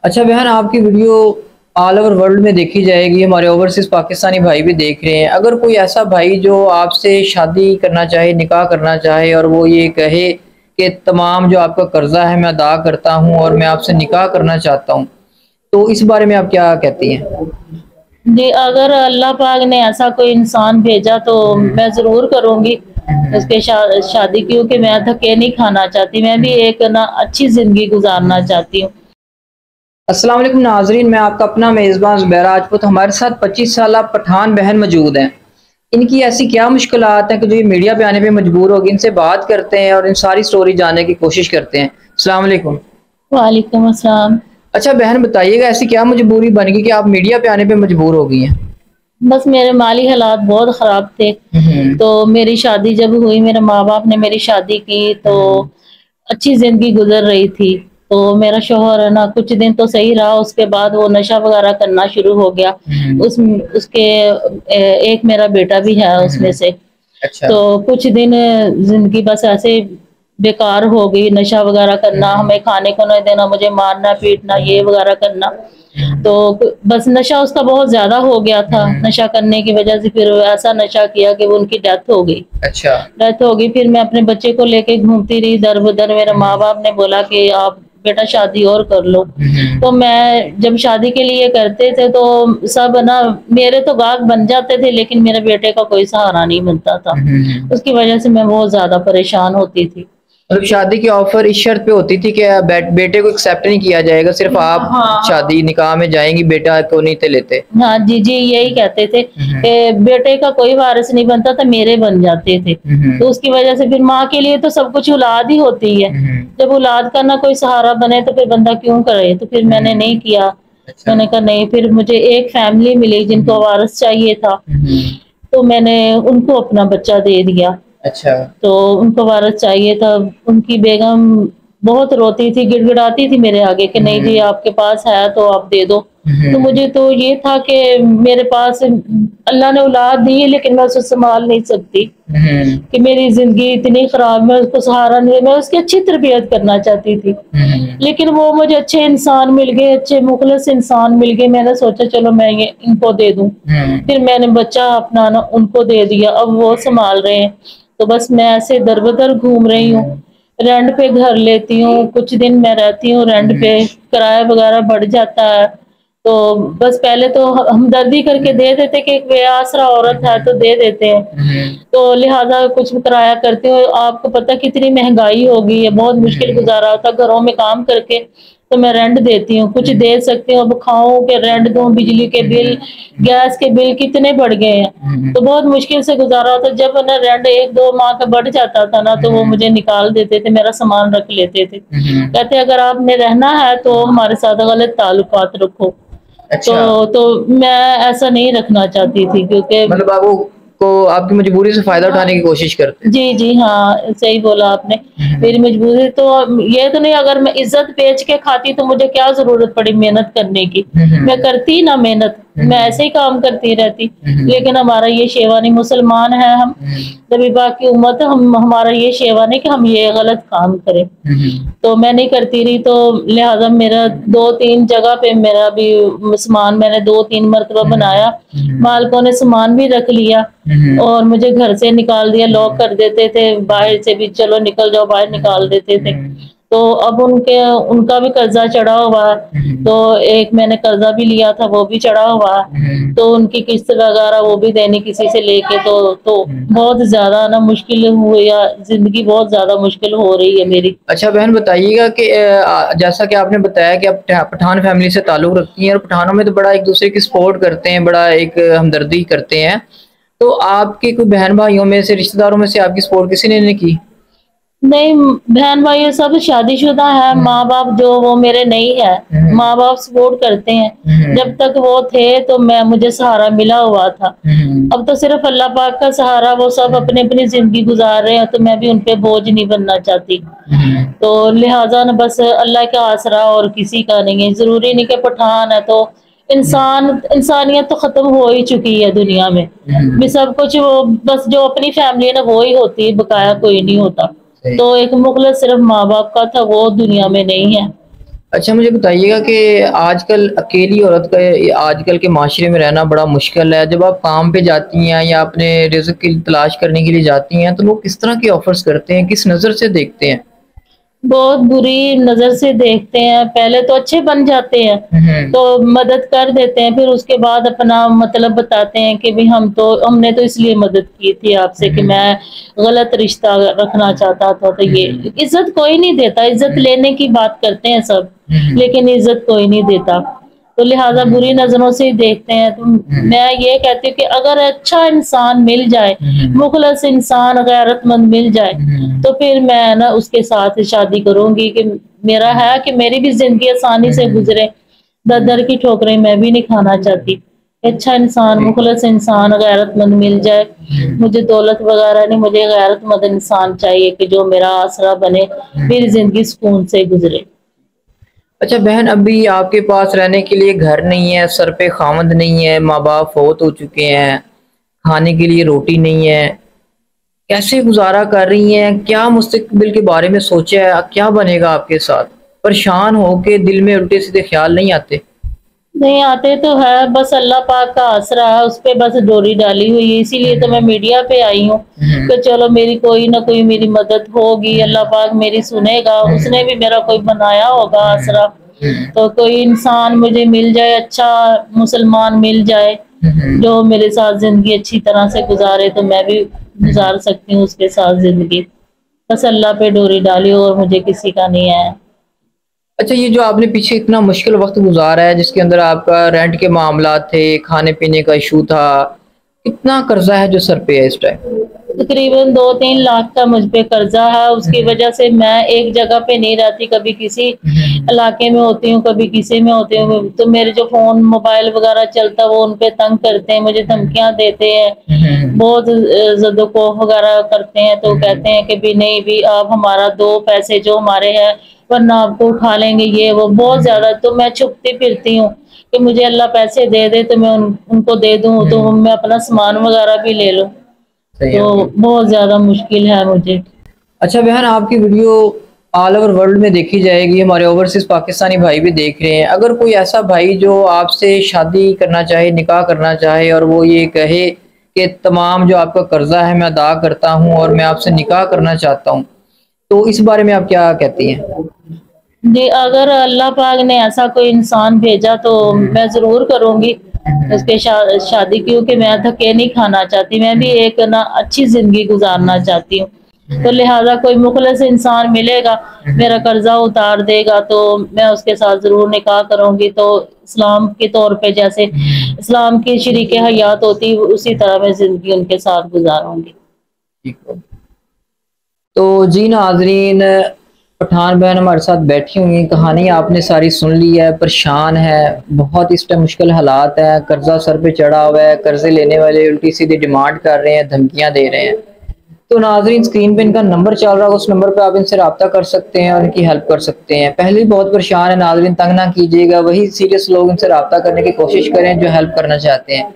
اچھا بہن، آپ کی ویڈیو آل اوور ورلڈ میں دیکھی جائے گی، ہمارے اوورسیز پاکستانی بھائی بھی دیکھ رہے ہیں۔ اگر کوئی ایسا بھائی جو آپ سے شادی کرنا چاہے، نکاح کرنا چاہے، اور وہ یہ کہے کہ تمام جو آپ کا قرضہ ہے میں ادا کرتا ہوں اور میں آپ سے نکاح کرنا چاہتا ہوں، تو اس بارے میں آپ کیا کہتی ہیں؟ جی، اگر اللہ پاک نے ایسا کوئی انسان بھیجا تو میں ضرور کروں گی اس کے شادی، کیونکہ میں دھکے نہیں کھانا چاہتی، میں بھی ایک اچھی زندگی گزارنا چاہتی ہوں۔ السلام علیکم ناظرین، میں آپ کا اپنا میزبان زبیر راجپوت۔ ہمارے ساتھ 25 سالہ پٹھان بہن موجود ہیں۔ ان کی ایسی کیا مشکلات ہیں کہ جو یہ میڈیا پہ آنے پہ مجبور ہوگی؟ ان سے بات کرتے ہیں اور ان ساری سٹوری جاننے کی کوشش کرتے ہیں۔ السلام علیکم۔ وعلیکم السلام۔ اچھا بہن، بتائیے گا ایسی کیا مجبوری بن گئی کہ آپ میڈیا پہ آنے پہ مجبور ہو گئی ہیں؟ بس میرے مالی حالات بہت خراب تھے، تو میری شادی جب ہوئی، میرے ماں باپ نے میری شادی کی تو اچھی زندگی گزر رہی تھی۔ تو میرا شوہر ہے نا کچھ دن تو صحیح رہا، اس کے بعد وہ نشہ وغیرہ کرنا شروع ہو گیا۔ اس کے ایک میرا بیٹا بھی ہے اس میں سے۔ تو کچھ دن زندگی بس ایسے بیکار ہو گئی، نشہ وغیرہ کرنا، ہمیں کھانے کو نہیں دینا، مجھے مارنا پیٹنا، یہ وغیرہ کرنا۔ تو بس نشہ اس کا بہت زیادہ ہو گیا تھا، نشہ کرنے کی وجہ سے پھر ایسا نشہ کیا کہ وہ ان کی ڈیتھ ہو گئی۔ ڈیتھ ہو گئی، پھر میں اپنے بچے کو لے کے گھومتی رہی در بدر۔ میرے ماں باپ نے بولا کہ آپ بیٹا شادی اور کر لو۔ تو میں جب شادی کے لیے کرتے تھے تو سب نا میرے تو گاہک بن جاتے تھے، لیکن میرے بیٹے کا کوئی سہارا نہیں بنتا تھا۔ اس کی وجہ سے میں بہت زیادہ پریشان ہوتی تھی۔ مطلب شادی کی آفر اس شرط پہ ہوتی تھی کہ بیٹے کو ایکسیپٹ نہیں کیا جائے گا، صرف آپ شادی نکاح میں جائیں گی، بیٹا کو نہیں تھے لیتے؟ ہاں جی جی، یہی کہتے تھے کہ بیٹے کا کوئی وارث نہیں بنتا تھا، میرے بن جاتے تھے۔ تو اس کی وجہ سے پھر ماں کے لیے تو سب کچھ اولاد ہی ہوتی ہے، جب اولاد کا نہ کوئی سہارا بنے تو پھر بندہ کیوں کرے؟ تو پھر میں نے نہیں کیا۔ میں نے کہا نہیں، پھر مجھے ایک فیملی ملی جن کو وارث چاہیے تھا، تو میں نے ان کو اپنا بچہ دے دیا۔ تو ان کو وارث چاہیے تھا، ان کی بیگم بہت روتی تھی، گڑ گڑاتی تھی میرے آگے کہ نہیں جی آپ کے پاس ہے تو آپ دے دو۔ تو مجھے تو یہ تھا کہ میرے پاس اللہ نے اولاد دی ہے لیکن میں اسے سنبھال نہیں سکتی، کہ میری زندگی اتنی خراب، میں اس کو سہارا نہیں، میں اس کی اچھی تربیت کرنا چاہتی تھی، لیکن وہ مجھے اچھے انسان مل گئے، اچھے مخلص انسان مل گئے۔ میں نے سوچا چلو میں یہ ان کو دے دوں، پھر میں نے بچہ اپنا ان کو دے دیا، اب وہ سنبھال رہے ہیں۔ تو بس میں ایسے در بدر گھوم رہی ہوں، رینٹ پہ گھر لیتی ہوں، کچھ دن میں رہتی ہوں رینٹ پہ، کرایہ وغیرہ بڑھ جاتا ہے۔ تو بس پہلے تو ہمدردی کر کے دے دیتے کہ ایک بے آسرا عورت ہے تو دے دیتے ہیں، تو لہٰذا کچھ کرایہ کرتے ہو۔ آپ کو پتہ کتنی مہنگائی ہو گئی ہے، بہت مشکل گزارا ہوتا ہے گھروں میں کام کر کے، تو میں رینٹ دیتی ہوں، کچھ دے سکتی ہوں۔ اب کھاؤں کہ رینٹ دوں، بجلی کے بل، گیس کے بل کتنے بڑھ گئے ہیں، تو بہت مشکل سے گزارا ہوتا ہے۔ جب نا رینٹ 1-2 ماہ کا بڑھ جاتا تھا نا تو وہ مجھے نکال دیتے تھے، میرا سامان رکھ لیتے تھے، کہتے اگر آپ نے رہنا ہے تو ہمارے ساتھ غلط تعلقات رکھو۔ تو میں ایسا نہیں رکھنا چاہتی تھی، کیونکہ مطلب آپ کو آپ کی مجبوری سے فائدہ اٹھانے کی کوشش کرتے؟ جی جی ہاں، صحیح بولا آپ نے، میری مجبوری تو یہ تو نہیں، اگر میں عزت بیچ کے کھاتی تو مجھے کیا ضرورت پڑی محنت کرنے کی؟ میں کرتی نا محنت، میں ایسے ہی کام کرتی رہتی، لیکن ہمارا یہ شیوا نہیں، مسلمان ہے ہم، نبی پاک کی امت، ہمارا یہ شیوا نہیں کہ ہم یہ غلط کام کریں۔ تو میں نہیں کرتی رہی، تو لہٰذا میرا 2-3 جگہ پہ میرا بھی سامان میں نے 2-3 مرتبہ بنایا، مالکوں نے سامان بھی رکھ لیا اور مجھے گھر سے نکال دیا، لاک کر دیتے تھے، باہر سے بھی چلو نکل جاؤ باہر نکال دیتے تھے۔ تو اب ان کا بھی قرضہ چڑھا ہوا ہے، تو ایک میں نے قرضہ بھی لیا تھا وہ بھی چڑھا ہوا ہے، تو ان کی قسط وغیرہ وہ بھی دینی کسی سے لے کے، تو بہت زیادہ نا مشکل ہوئی، زندگی بہت زیادہ مشکل ہو رہی ہے میری۔ اچھا بہن، بتائیے گا کہ جیسا کہ آپ نے بتایا کہ آپ پٹھان فیملی سے تعلق رکھتی ہیں، اور پٹھانوں میں تو بڑا ایک دوسرے کی سپورٹ کرتے ہیں، بڑا ایک ہمدردی کرتے ہیں، تو آپ کے کوئی بہن بھائیوں میں سے، رشتہ داروں میں سے آپ کی سپورٹ کسی نے نہیں کی؟ نہیں، بہن بھائی سب شادی شدہ ہیں، ماں باپ جو وہ میرے نہیں ہے، ماں باپ سپورٹ کرتے ہیں، جب تک وہ تھے تو مجھے سہارا ملا ہوا تھا، اب تو صرف اللہ پاک کا سہارا، وہ سب اپنی اپنی زندگی گزار رہے ہیں، تو میں بھی ان پہ بوجھ نہیں بننا چاہتی، تو لہٰذا بس اللہ کا آسرا اور کسی کا نہیں ہے۔ ضروری نہیں کہ پٹھان ہے تو انسانیت تو ختم ہو ہی چکی ہے دنیا میں بھی، سب کچھ وہ بس جو اپنی فیملی ہے نا وہی ہوتی ہے، بقایا کوئی نہیں ہوتا، تو ایک مخلص صرف ماں باپ کا تھا، وہ دنیا میں نہیں ہے۔ اچھا مجھے بتائیے گا کہ آج کل اکیلی عورت کا آج کل کے معاشرے میں رہنا بڑا مشکل ہے، جب آپ کام پہ جاتی ہیں یا اپنے رزق کی تلاش کرنے کے لیے جاتی ہیں تو لوگ کس طرح کے آفرز کرتے ہیں، کس نظر سے دیکھتے ہیں؟ بہت بری نظر سے دیکھتے ہیں، پہلے تو اچھے بن جاتے ہیں ہوں تو مدد کر دیتے ہیں، پھر اس کے بعد اپنا مطلب بتاتے ہیں کہ بھی ہم نے تو اس لیے مدد کی تھی آپ سے کہ میں غلط رشتہ رکھنا چاہتا تھا، تو یہ عزت کوئی نہیں دیتا، عزت لینے کی بات کرتے ہیں سب لیکن عزت کوئی نہیں دیتا، تو لہٰذا بری نظروں سے ہی دیکھتے ہیں۔ تو میں یہ کہتی ہوں کہ اگر اچھا انسان مل جائے، مخلص انسان غیرت مند مل جائے تو پھر میں نا اس کے ساتھ شادی کروں گی، کہ میرا ہے کہ میری بھی زندگی آسانی سے گزرے، در در کی ٹھوکریں میں بھی نہیں کھانا چاہتی۔ اچھا انسان، مخلص انسان غیرت مند مل جائے، مجھے دولت وغیرہ نہیں، مجھے غیرت مند انسان چاہیے کہ جو میرا آسرا بنے، میری زندگی سکون سے گزرے۔ اچھا بہن، ابھی آپ کے پاس رہنے کے لیے گھر نہیں ہے، سر پہ خامد نہیں ہے، ماں باپ فوت ہو چکے ہیں، کھانے کے لیے روٹی نہیں ہے، کیسے گزارا کر رہی ہیں؟ کیا مستقبل کے بارے میں سوچا ہے؟ کیا بنے گا آپ کے ساتھ؟ پریشان ہو کے دل میں الٹے سیدھے خیال نہیں آتے؟ نہیں آتے تو ہے، بس اللہ پاک کا آسرا ہے، اس پہ بس ڈوری ڈالی ہوئی ہے، اسی لیے تو میں میڈیا پہ آئی ہوں کہ چلو میری کوئی نہ کوئی میری مدد ہوگی، اللہ پاک میری سنے گا، اس نے بھی میرا کوئی بنایا ہوگا آسرا، تو کوئی انسان مجھے مل جائے، اچھا مسلمان مل جائے جو میرے ساتھ زندگی اچھی طرح سے گزارے، تو میں بھی گزار سکتی ہوں اس کے ساتھ زندگی، بس اللہ پہ ڈوری ڈالی ہو، اور مجھے کسی کا نہیں ہے۔ اچھا، یہ جو آپ نے پیچھے اتنا مشکل وقت گزارا ہے، جس کے اندر آپ کا رینٹ کے معاملات تھے، کھانے پینے کا ایشو تھا، کتنا قرضہ ہے جو سر پہ ہے اس ٹائم؟ تقریباً 2-3 لاکھ کا مجھ پہ قرضہ ہے، اس کی وجہ سے میں ایک جگہ پہ نہیں رہتی، کبھی کسی علاقے میں ہوتی ہوں، کبھی کسی میں ہوتی ہوں، تو میرے جو فون موبائل وغیرہ چلتا ہے وہ ان پہ تنگ کرتے ہیں، مجھے دھمکیاں دیتے ہیں، بہت زد و کوف وغیرہ کرتے ہیں، تو کہتے ہیں کہ بھی نہیں بھی آپ ہمارا دو پیسے جو ہمارے ہیں ورنہ آپ کو اٹھا لیں گے، یہ وہ بہت زیادہ، تو میں چھپتی پھرتی ہوں کہ مجھے اللہ پیسے دے دے تو میں ان کو دے دوں، تو میں اپنا سامان وغیرہ بھی لے لوں، صحیح تو ہے۔ بہت زیادہ مشکل ہے مجھے۔ اچھا بہن، آپ کی ویڈیو آل اوور ورلڈ میں دیکھی جائے گی، ہمارے اوورسیز پاکستانی بھائی بھی دیکھ رہے ہیں، اگر کوئی ایسا بھائی جو آپ سے شادی کرنا چاہے، نکاح کرنا چاہے، اور وہ یہ کہے کہ تمام جو آپ کا قرضہ ہے میں ادا کرتا ہوں اور میں آپ سے نکاح کرنا چاہتا ہوں، تو اس بارے میں آپ کیا کہتی ہیں؟ جی اگر اللہ پاک نے ایسا کوئی انسان بھیجا تو میں ضرور کروں گی اس کے شادی، کیونکہ میں دھکے نہیں کھانا چاہتی، میں بھی ایک نا اچھی زندگی گزارنا چاہتی ہوں، تو لہٰذا کوئی مخلص انسان ملے گا، میرا قرضہ اتار دے گا، تو میں اس کے ساتھ ضرور نکاح کروں گی، تو اسلام کے طور پہ جیسے اسلام کی شریک حیات ہوتی اسی طرح میں زندگی ان کے ساتھ گزاروں گی۔ تو جی ناظرین، پٹھان بہن ہمارے ساتھ بیٹھی ہوئی، کہانی آپ نے ساری سن لی ہے، پریشان ہے بہت، اس پہ مشکل حالات ہیں، قرضہ سر پہ چڑھا ہوا ہے، قرضے لینے والے الٹی سیدھی ڈیمانڈ کر رہے ہیں، دھمکیاں دے رہے ہیں، تو ناظرین اسکرین پہ ان کا نمبر چل رہا ہے، اس نمبر پہ آپ ان سے رابطہ کر سکتے ہیں اور ان کی ہیلپ کر سکتے ہیں۔ پہلے بھی بہت پریشان ہے ناظرین، تنگ نہ کیجیے گا، وہی سیریس لوگ ان سے رابطہ کرنے کی کوشش کریں جو ہیلپ کرنا چاہتے ہیں۔